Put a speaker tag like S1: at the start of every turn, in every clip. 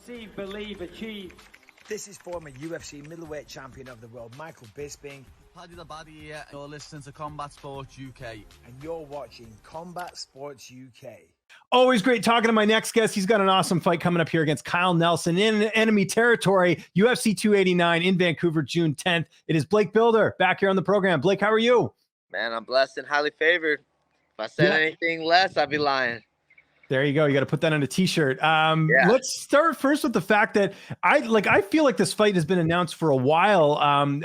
S1: See, believe, achieve.
S2: This is former UFC middleweight champion of the world, Michael Bisping.
S3: Paddy the Baddy here. You're listening to Combat Sports UK.
S2: And you're watching Combat Sports UK.
S4: Always great talking to my next guest. He's got an awesome fight coming up here against Kyle Nelson in enemy territory, UFC 289 in Vancouver, June 10th. It is Blake Bilder back here on the program. Blake, how are you?
S5: Man, I'm blessed and highly favored. If I said anything less, I'd be lying.
S4: There you go. You got to put that on a t-shirt. Let's start first with the fact that I feel like this fight has been announced for a while.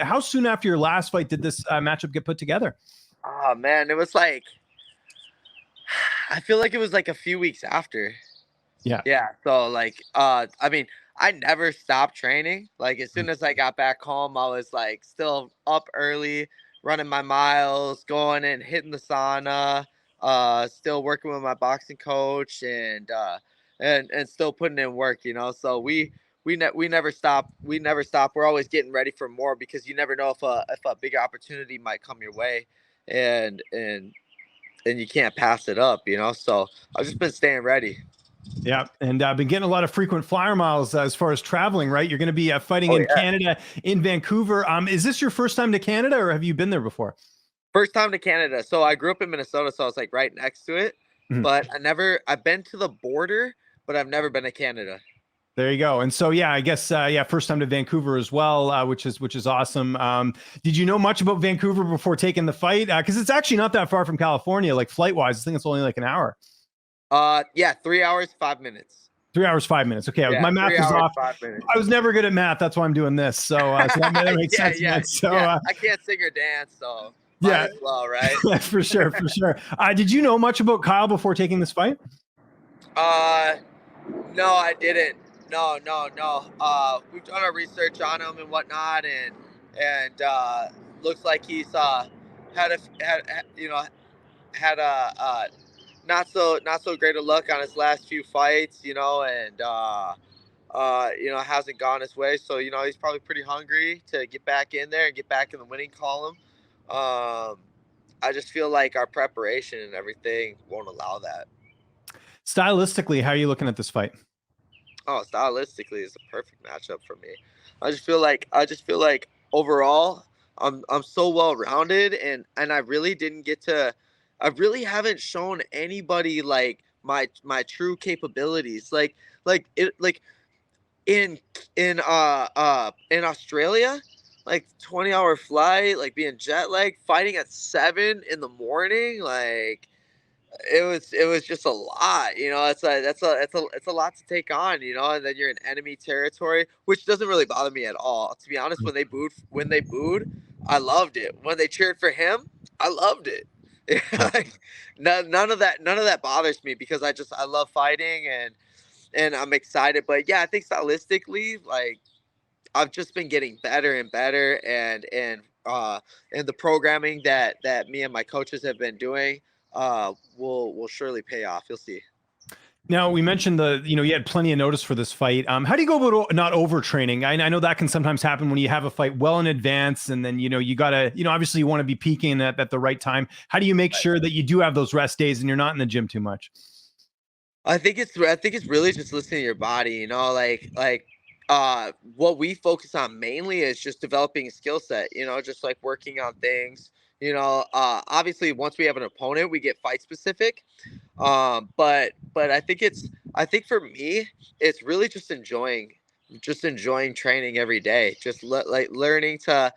S4: How soon after your last fight did this matchup get put together?
S5: Oh man, it was like, I feel like it was like a few weeks after.
S4: Yeah.
S5: So like, I mean, I never stopped training. Like as soon as I got back home, I was like still up early, running my miles, going and hitting the sauna. Still working with my boxing coach and still putting in work, you know. So we never stop. We never stop. We're always getting ready for more because you never know if a bigger opportunity might come your way, and you can't pass it up, you know. So I've just been staying ready.
S4: Yeah, and I've been getting a lot of frequent flyer miles as far as traveling, right? You're going to be fighting in Canada, in Vancouver. Is this your first time to Canada, or have you been there before?
S5: First time to Canada. So I grew up in Minnesota, so I was like right next to it. Mm-hmm. But I've been to the border, but I've never been to Canada.
S4: There you go. And so, yeah, I guess, first time to Vancouver as well, which is awesome. Did you know much about Vancouver before taking the fight? Because it's actually not that far from California, like flight wise. I think it's only like an hour.
S5: 3 hours, 5 minutes.
S4: 3 hours, 5 minutes. Okay, my math is off. I was never good at math. That's why I'm doing this. So that makes sense.
S5: I can't sing or dance, so might as well, right?
S4: for sure. Did you know much about Kyle before taking this fight?
S5: No, I didn't. No. We've done our research on him and whatnot, and looks like he's had a not so great a luck on his last few fights, you know, and hasn't gone his way. So, you know, he's probably pretty hungry to get back in there and get back in the winning column. I just feel like our preparation and everything won't allow that.
S4: Stylistically, how are you looking at this fight?
S5: Oh, stylistically, it's a perfect matchup for me. I just feel like overall, I'm so well rounded, and I really haven't shown anybody like my true capabilities. Like in Australia, like 20-hour flight, like being jet lagged, fighting at 7 a.m, like it was just a lot, you know. It's a lot to take on, you know. And then you're in enemy territory, which doesn't really bother me at all, to be honest. When they booed, I loved it. When they cheered for him, I loved it. Like, none of that bothers me because I love fighting and I'm excited. But yeah, I think stylistically, like, I've just been getting better and better, and the programming that me and my coaches have been doing will surely pay off. You'll see.
S4: Now, we mentioned you had plenty of notice for this fight. How do you go about not overtraining? I know that can sometimes happen when you have a fight well in advance, and then, you gotta, obviously you want to be peaking at the right time. How do you make sure that you do have those rest days and you're not in the gym too much?
S5: I think it's really just listening to your body, you know, like what we focus on mainly is just developing a skill set, you know, just like working on things, you know. Obviously once we have an opponent, we get fight specific. But I think for me, it's really just enjoying training every day, just learning to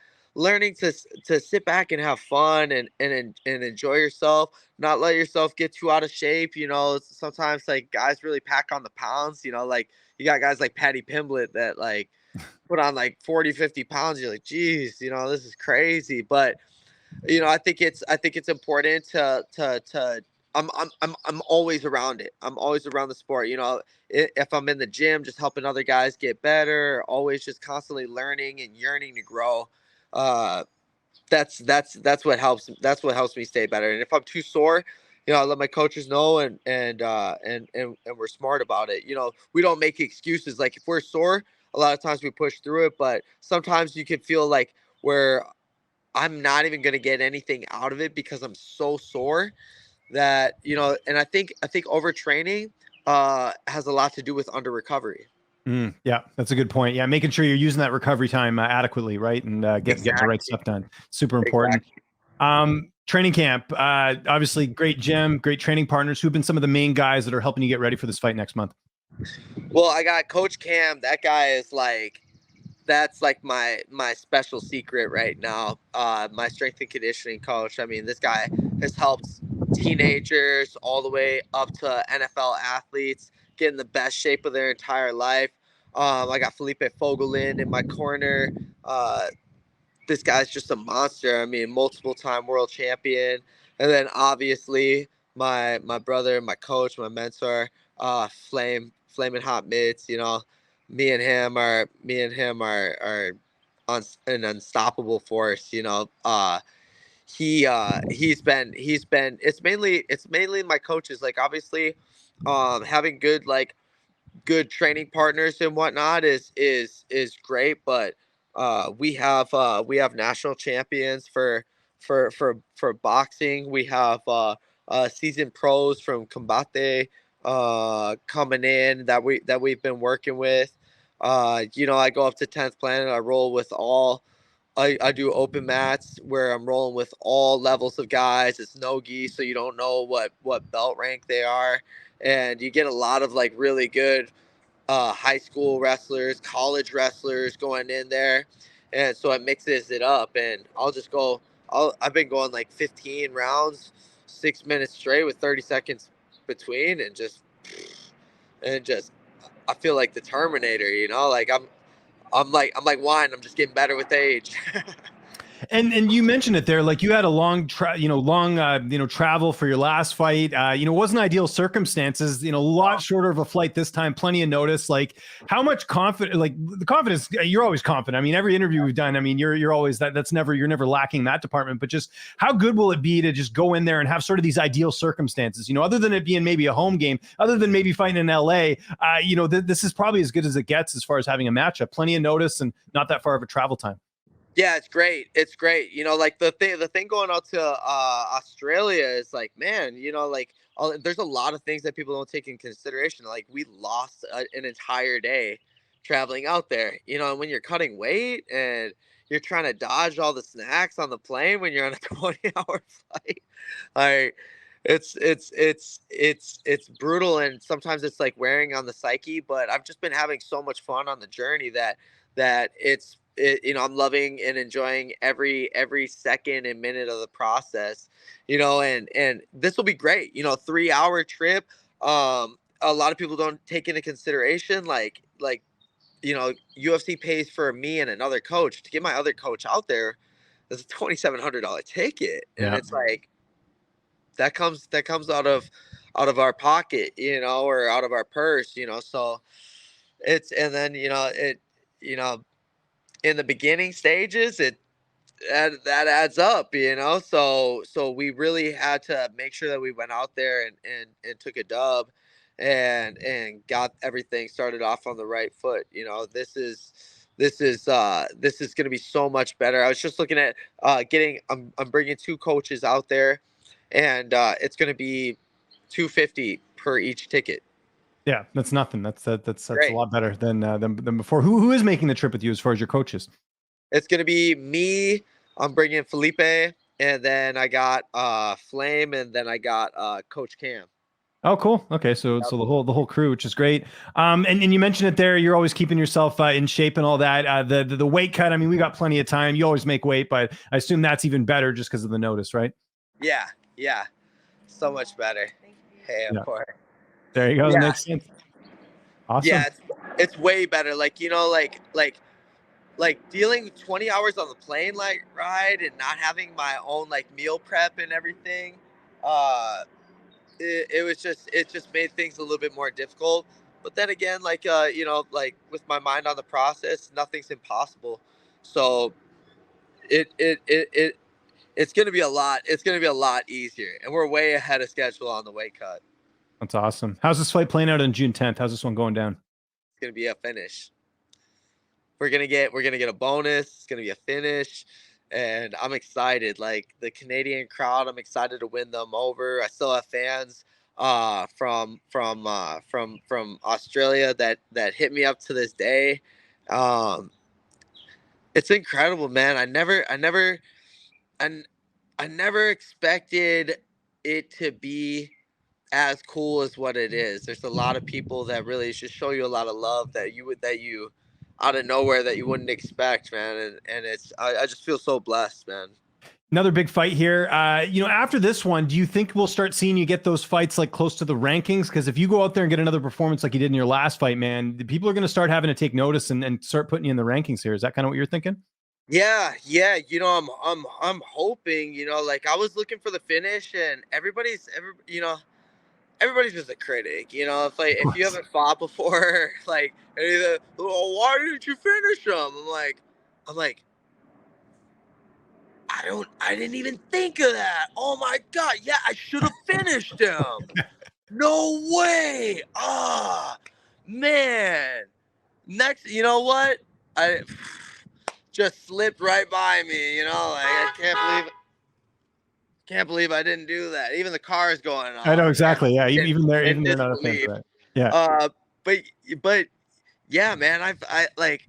S5: sit back and have fun and enjoy yourself, not let yourself get too out of shape. You know, sometimes like guys really pack on the pounds, you know, like you got guys like Patty Pimblett that like put on like 40-50 pounds. You're like, geez, you know, this is crazy. But, you know, I think it's important to I'm always around it. I'm always around the sport. You know, if I'm in the gym, just helping other guys get better, always just constantly learning and yearning to grow. That's what helps. That's what helps me stay better. And if I'm too sore, you know, I let my coaches know, and we're smart about it. You know, we don't make excuses. Like if we're sore, a lot of times we push through it, but sometimes you can feel like where I'm not even going to get anything out of it because I'm so sore that, you know. And I think overtraining has a lot to do with under recovery.
S4: Yeah, that's a good point. Yeah, making sure you're using that recovery time adequately, right, and getting the right stuff done. Super important.
S5: Exactly.
S4: Training camp, obviously great gym, great training partners. Who've been some of the main guys that are helping you get ready for this fight next month?
S5: Well, I got Coach Cam. That guy is like, that's like my special secret right now. My strength and conditioning coach. I mean, this guy has helped teenagers all the way up to NFL athletes get in the best shape of their entire life. I got Felipe Fogelin in my corner. This guy's just a monster. I mean, multiple time world champion. And then obviously my brother, my coach, my mentor, Flaming Hot Mitts. You know, me and him are an unstoppable force. You know, he's been it's mainly my coaches. Like obviously, having good training partners and whatnot is great, but we have national champions for boxing. We have seasoned pros from Combate coming in that we've been working with. I go up to 10th Planet. I roll with all. I do open mats where I'm rolling with all levels of guys. It's no gi, so you don't know what belt rank they are, and you get a lot of like really good high school wrestlers, college wrestlers going in there, and so it mixes it up. And I'll just go. I've been going like 15 rounds, 6 minutes straight with 30 seconds between, and just I feel like the Terminator. You know, like I'm like wine. I'm just getting better with age.
S4: And you mentioned it there, like you had a long travel for your last fight. Wasn't ideal circumstances. A lot shorter of a flight this time. Plenty of notice. Like how much confident? Like the confidence. You're always confident. I mean, every interview we've done. I mean, you're always you're never lacking that department. But just how good will it be to just go in there and have sort of these ideal circumstances? Other than it being maybe a home game, other than maybe fighting in LA. This is probably as good as it gets as far as having a matchup. Plenty of notice and not that far of a travel time.
S5: Yeah, it's great. It's great. Like the thing going out to Australia is like, man, like there's a lot of things that people don't take in consideration. Like we lost an entire day traveling out there. And when you're cutting weight and you're trying to dodge all the snacks on the plane when you're on a 20-hour flight, like it's brutal, and sometimes it's like wearing on the psyche. But I've just been having so much fun on the journey that I'm loving and enjoying every second and minute of the process. And this will be great. 3-hour trip. A lot of people don't take into consideration UFC pays for me and another coach. To get my other coach out there, there's a $2,700 ticket, and
S4: Yeah.
S5: it's like that comes out of our pocket, or out of our purse. So it's and then you know in the beginning stages, that adds up. So we really had to make sure that we went out there and took a dub, and got everything started off on the right foot. This is going to be so much better. I was just looking at getting I'm bringing two coaches out there, and it's going to be 250 per each ticket.
S4: Yeah, that's nothing. That's a
S5: Great.
S4: lot better than before. Who is making the trip with you as far as your coaches?
S5: It's gonna be me. I'm bringing Felipe, and then I got Flame, and then I got Coach Cam.
S4: Oh, cool. Okay, so
S5: Yep.
S4: so the whole crew, which is great. And you mentioned it there. You're always keeping yourself in shape and all that. The weight cut. I mean, we got plenty of time. You always make weight, but I assume that's even better just because of the notice, right?
S5: Yeah, yeah, so much better. Hey, of
S4: Yeah.
S5: course.
S4: There you go. That
S5: Yeah,
S4: makes sense.
S5: yeah,
S4: Awesome.
S5: it's way better. Like dealing 20 hours on the plane like ride and not having my own like meal prep and everything. Uh, it just made things a little bit more difficult. But then again, like with my mind on the process, nothing's impossible. So it it it, it it's gonna be a lot. It's gonna be a lot easier, and we're way ahead of schedule on the weight cut.
S4: That's awesome. How's this fight playing out on June 10th? How's this one going down?
S5: It's gonna be a finish. We're gonna get a bonus. It's gonna be a finish, and I'm excited. Like the Canadian crowd, I'm excited to win them over. I still have fans from Australia that hit me up to this day. Um, it's incredible, man. I, I never expected it to be as cool as what it is. There's a lot of people that really just show you a lot of love that you out of nowhere that you wouldn't expect, man. And it's I just feel so blessed, man.
S4: Another big fight here. After this one, do you think we'll start seeing you get those fights like close to the rankings? Because if you go out there and get another performance like you did in your last fight, man, the people are going to start having to take notice and start putting you in the rankings here. Is that kind of what you're thinking?
S5: Yeah. I'm hoping, like I was looking for the finish, and everybody's just a critic,
S4: Of
S5: if you
S4: course.
S5: haven't fought before, like, well, why didn't you finish them? I'm like, I didn't even think of that. Oh my God. Yeah, I should have finished him. No way. Ah, man. Next, you know what? I just slipped right by me, like I can't believe I didn't do that. Even the car is going
S4: I know
S5: off,
S4: exactly. Yeah,
S5: in,
S4: even
S5: in
S4: they're not a fan
S5: disbelief.
S4: of that. Yeah.
S5: But but yeah, man, I like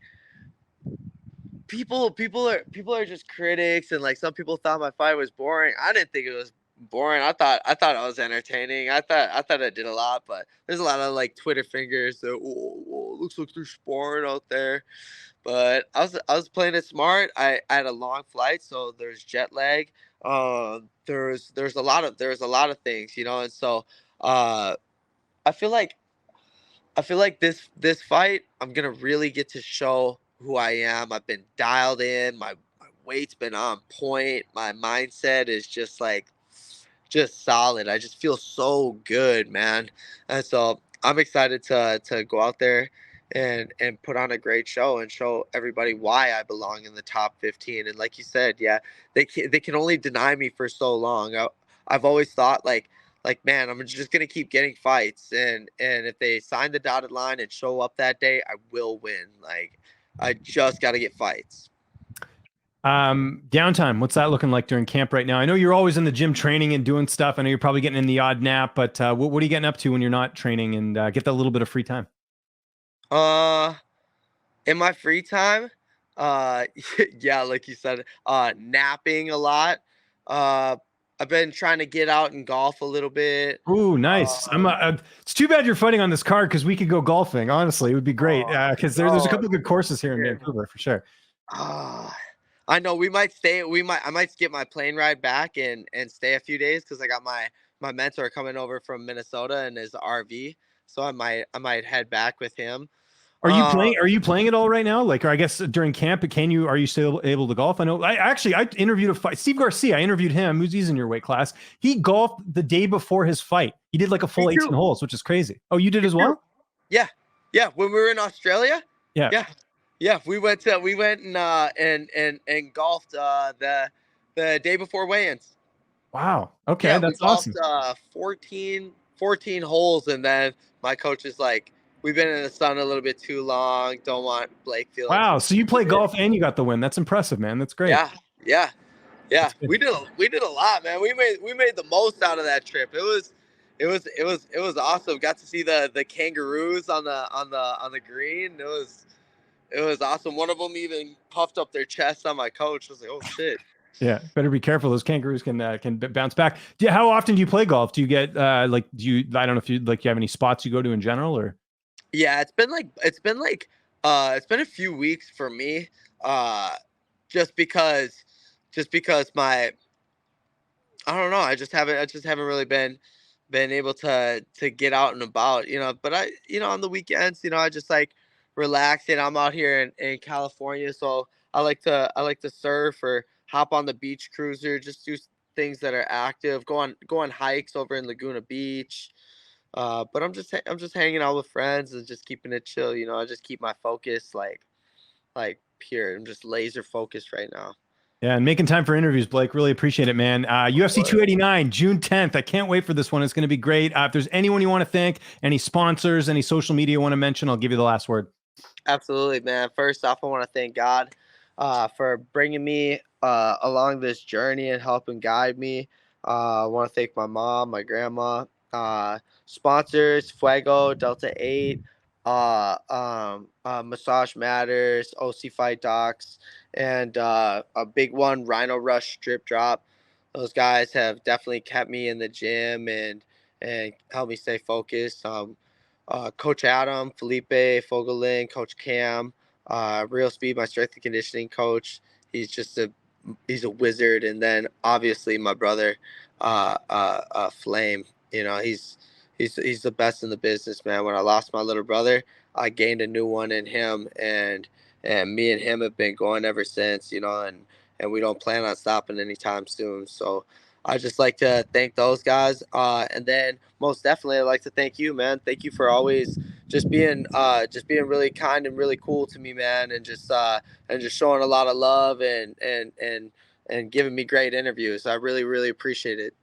S5: people are just critics, and like some people thought my fight was boring. I didn't think it was boring. I thought I was entertaining. I thought I did a lot, but there's a lot of like Twitter fingers that looks like they're sparring out there. But I was playing it smart. I had a long flight, so there's jet lag. There's a lot of things, and so uh I feel like this fight, I'm gonna really get to show who I am. I've been dialed in. My weight's been on point. My mindset is just solid. I just feel so good, man. And so I'm excited to go out there and put on a great show and show everybody why I belong in the top 15. And like you said, yeah, they can only deny me for so long. I've always thought like man, I'm just gonna keep getting fights, and if they sign the dotted line and show up that day, I will win. Like I just got to get fights.
S4: Downtime, what's that looking like during camp right now? I know you're always in the gym training and doing stuff. I know you're probably getting in the odd nap, but what are you getting up to when you're not training and get that little bit of free time?
S5: Uh, in my free time, uh, yeah, like you said, napping a lot. Uh, I've been trying to get out and golf a little bit.
S4: Ooh, nice. It's too bad you're fighting on this card because we could go golfing. Honestly, it would be great because there's a
S5: Oh,
S4: couple of good courses here in
S5: man.
S4: Vancouver for sure.
S5: I know we might stay. I might skip my plane ride back and stay a few days because I got my mentor coming over from Minnesota in his RV, so I might head back with him.
S4: Are you
S5: Uh,
S4: playing? Are you playing it all right now? Like, or I guess during camp, are you still able to golf? I know. I interviewed Steve Garcia. I interviewed him. He's in your weight class. He golfed the day before his fight. He did like a
S5: Me
S4: full 18
S5: too.
S4: holes, which is crazy. Oh, you did
S5: Me
S4: as
S5: too.
S4: well?
S5: Yeah, yeah. When we were in Australia,
S4: Yeah.
S5: yeah, yeah. We went and golfed the day before weigh-ins.
S4: Wow. Okay,
S5: Yeah, we
S4: that's
S5: golfed
S4: awesome.
S5: 14 holes, and then my coach is like, "We've been in the sun a little bit too long. Don't want Blake feeling
S4: Wow.
S5: too
S4: So you play
S5: stupid."
S4: golf and you got the win. That's impressive, man. That's great.
S5: Yeah, yeah, yeah.
S4: That's good.
S5: We did a lot, man. We made the most out of that trip. It was awesome. Got to see the kangaroos on the green. It was awesome. One of them even puffed up their chest on my coach. I was like, oh shit.
S4: Yeah, better be careful. Those kangaroos can bounce back. How often do you play golf? Do you get do you? I don't know if you like. You have any spots you go to in general, or?
S5: Yeah, it's been a few weeks for me. Uh, just because my I don't know. I just haven't really been able to get out and about, But on the weekends, I just like relaxing. I'm out here in California, so I like to surf or hop on the beach cruiser, just do things that are active. Go on hikes over in Laguna Beach. But I'm just hanging out with friends and just keeping it chill. I just keep my focus like pure. I'm just laser focused right now.
S4: Yeah, and making time for interviews, Blake. Really appreciate it, man. UFC 289, June 10th. I can't wait for this one. It's going to be great. If there's anyone you want to thank, any sponsors, any social media you want to mention, I'll give you the last word.
S5: Absolutely, man. First off, I want to thank God for bringing me along this journey and helping guide me. I want to thank my mom, my grandma, Sponsors: Fuego, Delta 8, Massage Matters, OC Fight Docs, and a big one, Rhino Rush Strip Drop. Those guys have definitely kept me in the gym and helped me stay focused. Coach Adam, Felipe, Fogelin, Coach Cam, Real Speed, my strength and conditioning coach. He's just he's a wizard. And then obviously my brother, Flame. You know, he's the best in the business, man. When I lost my little brother, I gained a new one in him, and me and him have been going ever since. You know, and we don't plan on stopping anytime soon. So I just like to thank those guys, and then most definitely I'd like to thank you, man. Thank you for always just being really kind and really cool to me, man, and just showing a lot of love and giving me great interviews. I really appreciate it.